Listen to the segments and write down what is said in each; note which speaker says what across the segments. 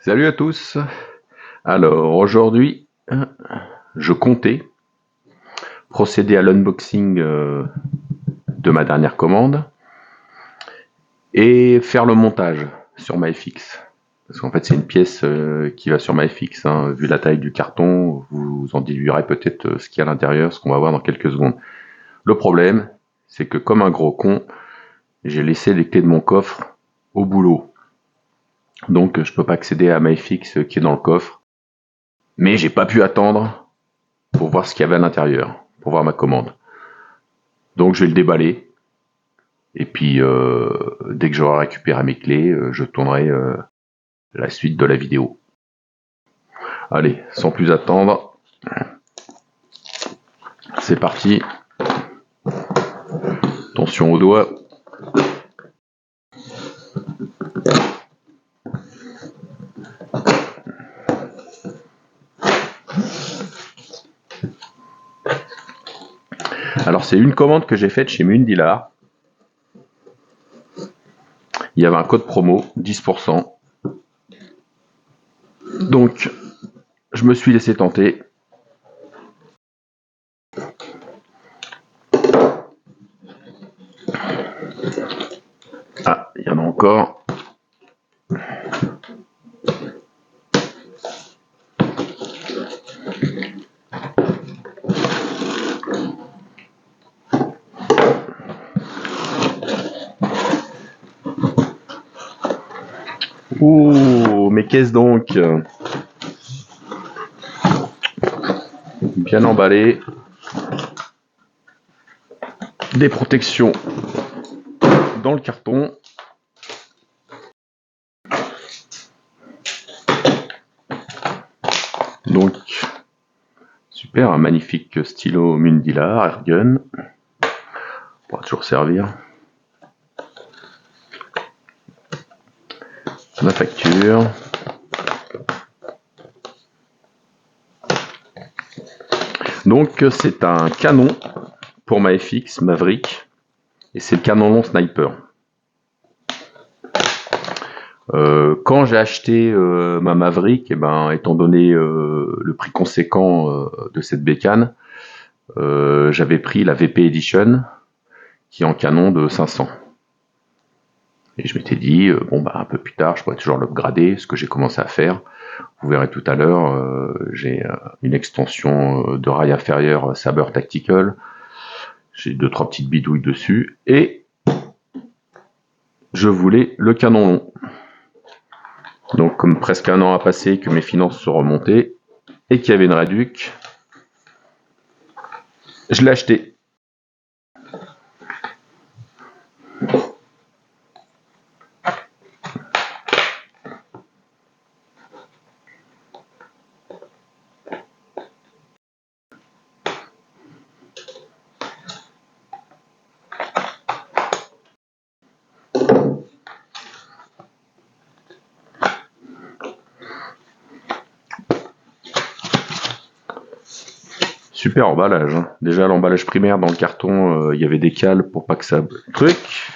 Speaker 1: Salut à tous. Alors aujourd'hui, je comptais procéder à l'unboxing de ma dernière commande et faire le montage sur ma FX. Parce qu'en fait c'est une pièce qui va sur ma FX, hein. Vu la taille du carton, vous en déduirez peut-être ce qu'il y a à l'intérieur, ce qu'on va voir dans quelques secondes. Le problème, c'est que comme un gros con, j'ai laissé les clés de mon coffre au boulot. Donc je peux pas accéder à ma FX qui est dans le coffre. Mais j'ai pas pu attendre pour voir ce qu'il y avait à l'intérieur, pour voir ma commande. Donc je vais le déballer, et puis dès que j'aurai récupéré mes clés, je tournerai la suite de la vidéo. Allez, sans plus attendre, c'est parti. Attention aux doigts. Alors c'est une commande que j'ai faite chez Mundillar. Il y avait un code promo, 10%. Donc je me suis laissé tenter. Ah, il y en a encore. Ouh, mais qu'est-ce donc? Bien emballé. Des protections dans le carton. Donc, super, un magnifique stylo Mundillar Airgun. Pourra toujours servir. La facture. Donc c'est un canon pour ma FX Maverick, et c'est le canon long sniper. Quand j'ai acheté ma Maverick, étant donné le prix conséquent de cette bécane, j'avais pris la VP Edition qui est en canon de 500. Et je m'étais dit, un peu plus tard, je pourrais toujours l'upgrader, ce que j'ai commencé à faire. Vous verrez tout à l'heure, j'ai une extension de rail inférieur Saber Tactical. J'ai 2-3 petites bidouilles dessus. Et je voulais le canon long. Donc comme presque un an a passé, que mes finances sont remontées, et qu'il y avait une réduc, je l'ai acheté. Super emballage, hein. Déjà l'emballage primaire dans le carton, il y avait des cales pour pas que ça truc.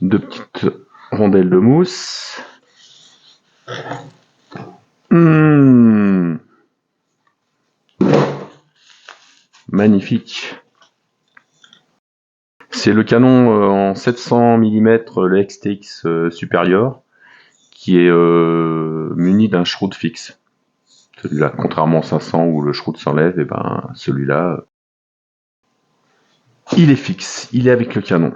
Speaker 1: 2 petites rondelles de mousse. Magnifique. C'est le canon en 700 mm, le XTX Superior, qui est muni d'un shroud fixe. Celui-là, contrairement au 500 où le shroud s'enlève, celui-là, il est fixe, il est avec le canon.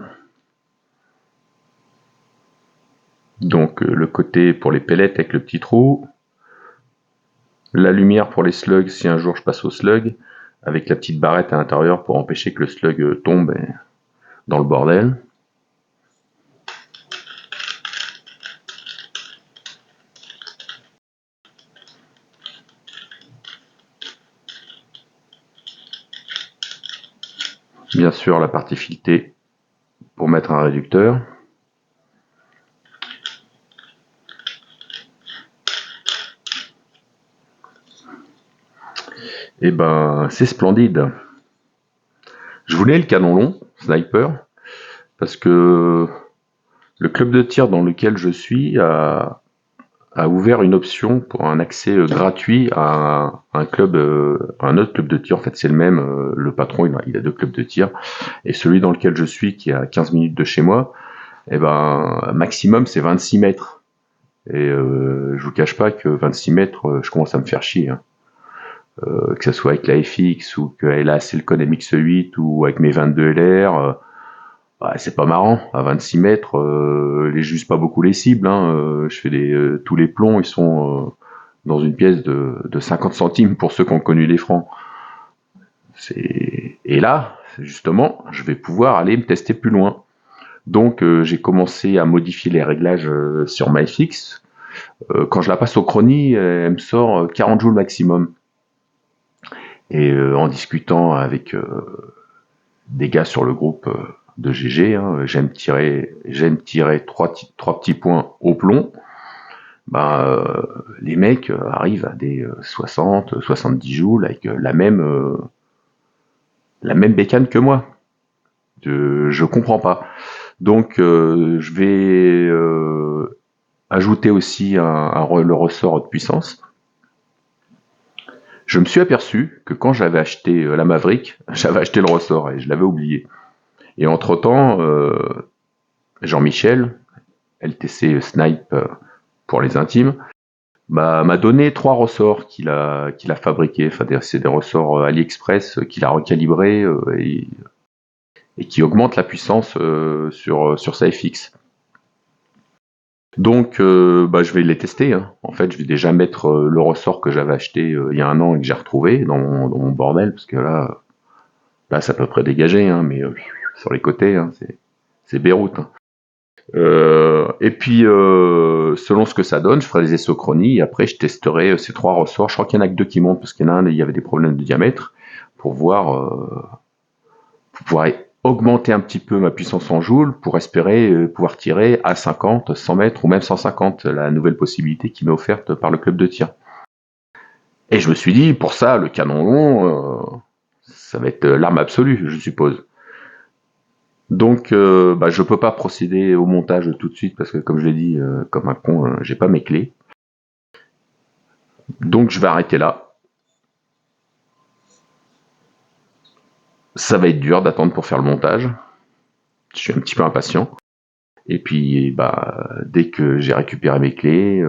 Speaker 1: Donc le côté pour les pellettes avec le petit trou, la lumière pour les slugs si un jour je passe au slug, avec la petite barrette à l'intérieur pour empêcher que le slug tombe dans le bordel. Bien sûr la partie filetée pour mettre un réducteur. Et c'est splendide. Je voulais le canon long, sniper, parce que le club de tir dans lequel je suis a a ouvert une option pour un accès gratuit à un club, un autre club de tir. En fait, c'est le même. Le patron, il a deux clubs de tir. Et celui dans lequel je suis, qui est à 15 minutes de chez moi, eh ben, maximum, c'est 26 mètres. Et je vous cache pas que 26 mètres, je commence à me faire chier. Hein. Que ce soit avec la FX ou que là, c'est le Code MX8 ou avec mes 22 LR. Ouais, c'est pas marrant. À 26 mètres, les j'use pas beaucoup les cibles. Hein. Je fais tous les plombs, ils sont dans une pièce de 50 centimes pour ceux qui ont connu les francs. Et là, justement, je vais pouvoir aller me tester plus loin. Donc, j'ai commencé à modifier les réglages sur MyFix. Quand je la passe au chronie, elle me sort 40 joules maximum. Et en discutant avec des gars sur le groupe de GG, hein, j'aime tirer trois petits points au plomb. Les mecs arrivent à des 60, 70 joules avec la même bécane que moi. Je comprends pas. Donc je vais ajouter aussi le ressort haute puissance. Je me suis aperçu que quand j'avais acheté la Maverick, j'avais acheté le ressort et je l'avais oublié. Et entre-temps, Jean-Michel, LTC Snipe pour les intimes, m'a donné 3 ressorts qu'il a fabriqués. Enfin, c'est des ressorts AliExpress qu'il a recalibrés et qui augmentent la puissance sur sa FX. Donc, je vais les tester. Hein. En fait, je vais déjà mettre le ressort que j'avais acheté il y a un an et que j'ai retrouvé dans mon bordel, parce que là, c'est à peu près dégagé, hein, mais sur les côtés, hein, c'est Beyrouth. Hein. Et puis, selon ce que ça donne, je ferai des essochronies et après je testerai ces 3 ressorts. Je crois qu'il y en a que 2 qui montent parce qu'il y en a un, il y avait des problèmes de diamètre pour voir, pour pouvoir augmenter un petit peu ma puissance en joule pour espérer pouvoir tirer à 50, 100 mètres ou même 150, la nouvelle possibilité qui m'est offerte par le club de tir. Et je me suis dit, pour ça, le canon long, ça va être l'arme absolue, je suppose. Donc, je peux pas procéder au montage tout de suite parce que, comme je l'ai dit, comme un con, j'ai pas mes clés. Donc, je vais arrêter là. Ça va être dur d'attendre pour faire le montage. Je suis un petit peu impatient. Et puis, dès que j'ai récupéré mes clés,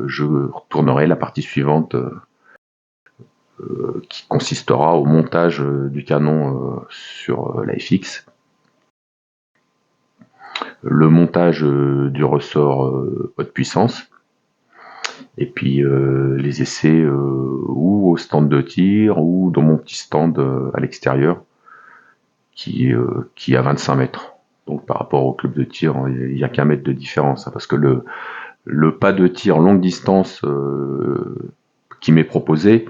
Speaker 1: je retournerai la partie suivante qui consistera au montage du canon sur la FX. Le montage du ressort haute puissance. Et puis les essais ou au stand de tir ou dans mon petit stand à l'extérieur qui est à 25 mètres. Donc par rapport au club de tir, il n'y a qu'un mètre de différence. Hein, parce que le pas de tir longue distance qui m'est proposé,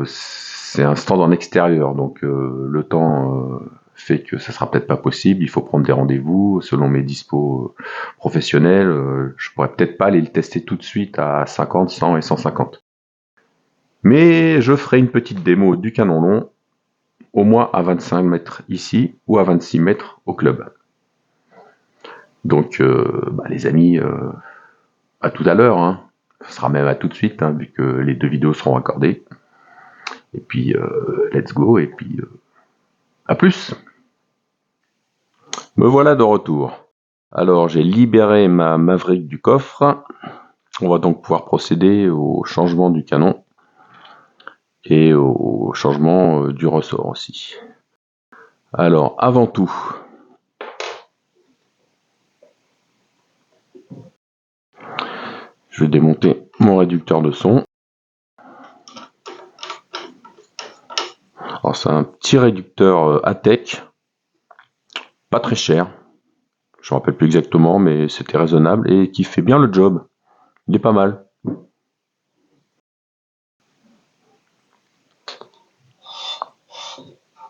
Speaker 1: c'est un stand en extérieur. Donc le temps fait que ça sera peut-être pas possible. Il faut prendre des rendez-vous selon mes dispos professionnels. Je pourrais peut-être pas aller le tester tout de suite à 50, 100 et 150. Mais je ferai une petite démo du canon long, au moins à 25 mètres ici ou à 26 mètres au club. Donc, les amis, à tout à l'heure. Hein. Ce sera même à tout de suite, hein, vu que les 2 vidéos seront accordées. Et puis, let's go. Et puis, à plus. Me voilà de retour. Alors, j'ai libéré ma Maverick du coffre. On va donc pouvoir procéder au changement du canon et au changement du ressort aussi. Alors, avant tout, je vais démonter mon réducteur de son. Alors, c'est un petit réducteur Atec, pas très cher. Je me rappelle plus exactement, mais c'était raisonnable et qui fait bien le job. Il est pas mal.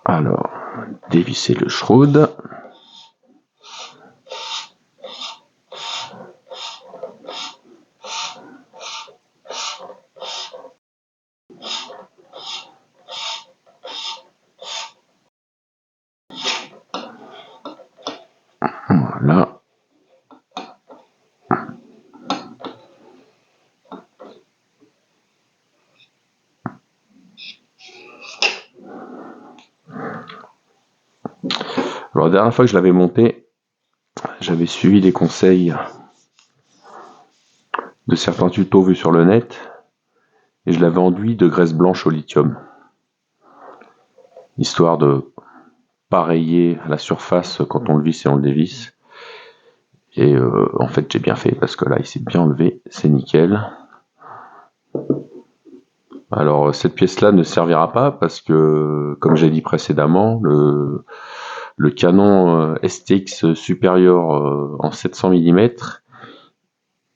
Speaker 1: Alors, dévisser le shroud. Voilà. Alors la dernière fois que je l'avais monté, j'avais suivi les conseils de certains tutos vus sur le net et je l'avais enduit de graisse blanche au lithium, histoire de pareiller la surface quand on le visse et on le dévisse. Et en fait j'ai bien fait parce que là il s'est bien enlevé, c'est nickel. Alors cette pièce-là ne servira pas parce que, comme j'ai dit précédemment, le canon STX supérieur en 700 mm,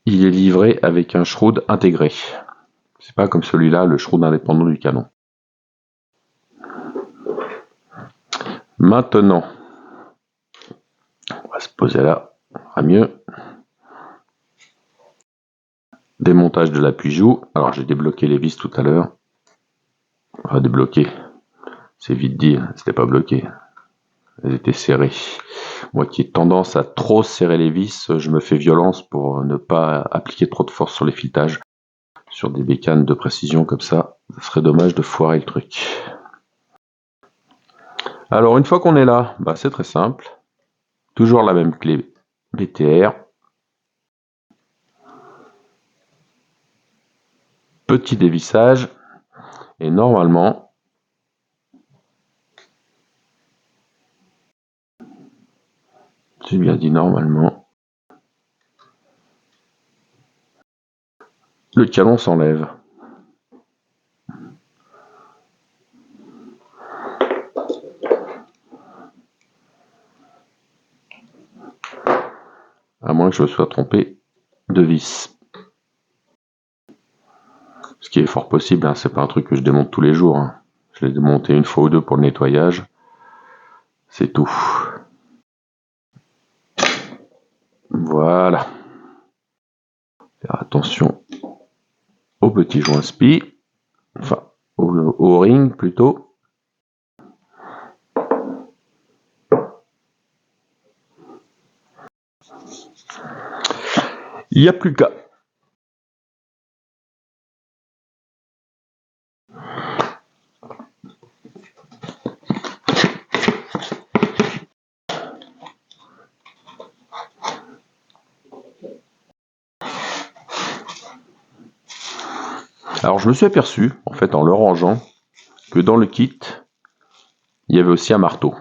Speaker 1: il est livré avec un shroud intégré. C'est pas comme celui-là, le shroud indépendant du canon. Maintenant, on va se poser là, à mieux. Démontage de l'appui-joue. Alors j'ai débloqué les vis tout à l'heure. Enfin débloqué, c'est vite dit, c'était pas bloqué. Elles étaient serrées. Moi qui ai tendance à trop serrer les vis, je me fais violence pour ne pas appliquer trop de force sur les filetages. Sur des bécanes de précision comme ça, ce serait dommage de foirer le truc. Alors une fois qu'on est là, c'est très simple. Toujours la même clé BTR. Petit dévissage. Et normalement, j'ai bien dit normalement, le canon s'enlève. À moins que je me sois trompé de vis. Ce qui est fort possible, hein, c'est pas un truc que je démonte tous les jours. Hein. Je l'ai démonté une fois ou deux pour le nettoyage. C'est tout. Voilà. Faire attention au petit joint spi. Enfin, au ring plutôt. Il n'y a plus qu'à. Alors je me suis aperçu, en fait, en le rangeant, que dans le kit, il y avait aussi un marteau.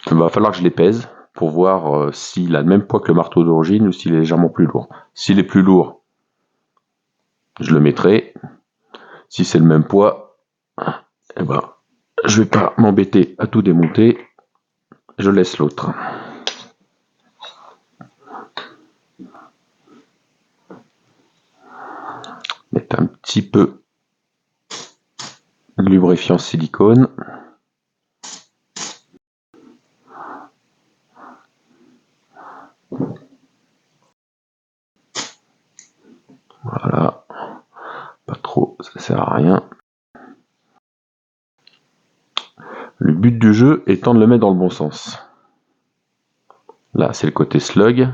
Speaker 1: Il va falloir que je les pèse pour voir s'il a le même poids que le marteau d'origine ou s'il est légèrement plus lourd. S'il est plus lourd, je le mettrai. Si c'est le même poids, je vais pas m'embêter à tout démonter. Je laisse l'autre. Mettre un petit peu de lubrifiant silicone. Voilà. Pas trop, ça sert à rien. Le but du jeu étant de le mettre dans le bon sens. Là, c'est le côté slug,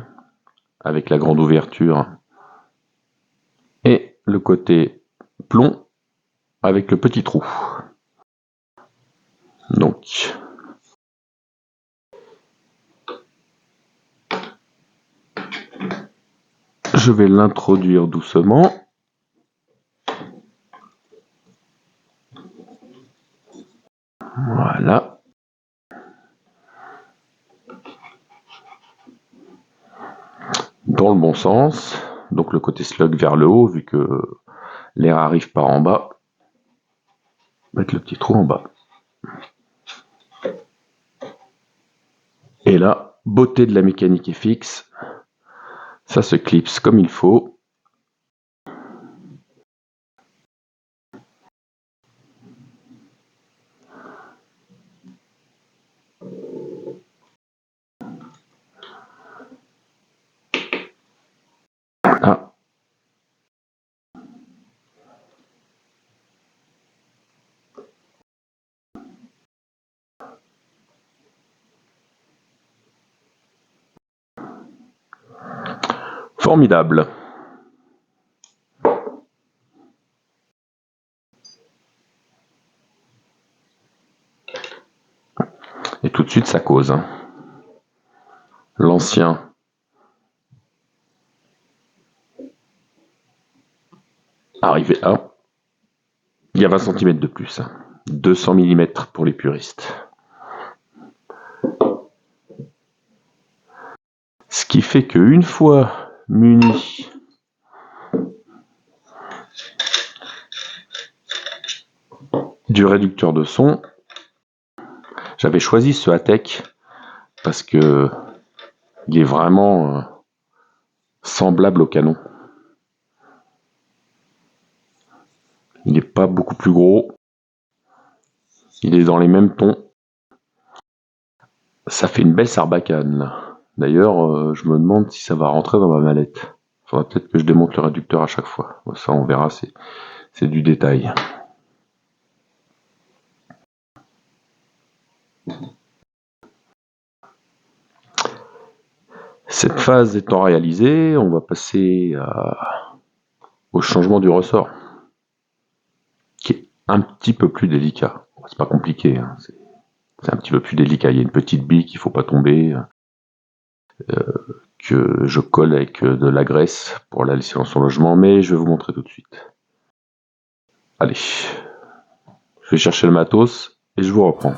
Speaker 1: avec la grande ouverture. Et le côté plomb, avec le petit trou. Donc, je vais l'introduire doucement. Voilà. Dans le bon sens. Donc le côté slug vers le haut, vu que l'air arrive par en bas. Mettre le petit trou en bas. Et là, beauté de la mécanique FX. Ça se clipse comme il faut. Ah. Formidable. tout de suite, ça cause. Hein. L'ancien. Arrivé à. Il y a 20 cm de plus. 200 mm pour les puristes. Ce qui fait qu'une fois muni du réducteur de son, j'avais choisi ce Atec parce que il est vraiment semblable au Canon. Il n'est pas beaucoup plus gros. Il est dans les mêmes tons. Ça fait une belle sarbacane là. D'ailleurs, je me demande si ça va rentrer dans ma mallette. Il faudra peut-être que je démonte le réducteur à chaque fois. Ça, on verra, c'est du détail. Cette phase étant réalisée, on va passer au changement du ressort, qui est un petit peu plus délicat. C'est pas compliqué, hein. C'est un petit peu plus délicat. Il y a une petite bille qu'il ne faut pas tomber, que je colle avec de la graisse pour la laisser dans son logement, mais je vais vous montrer tout de suite. Allez, je vais chercher le matos et je vous reprends.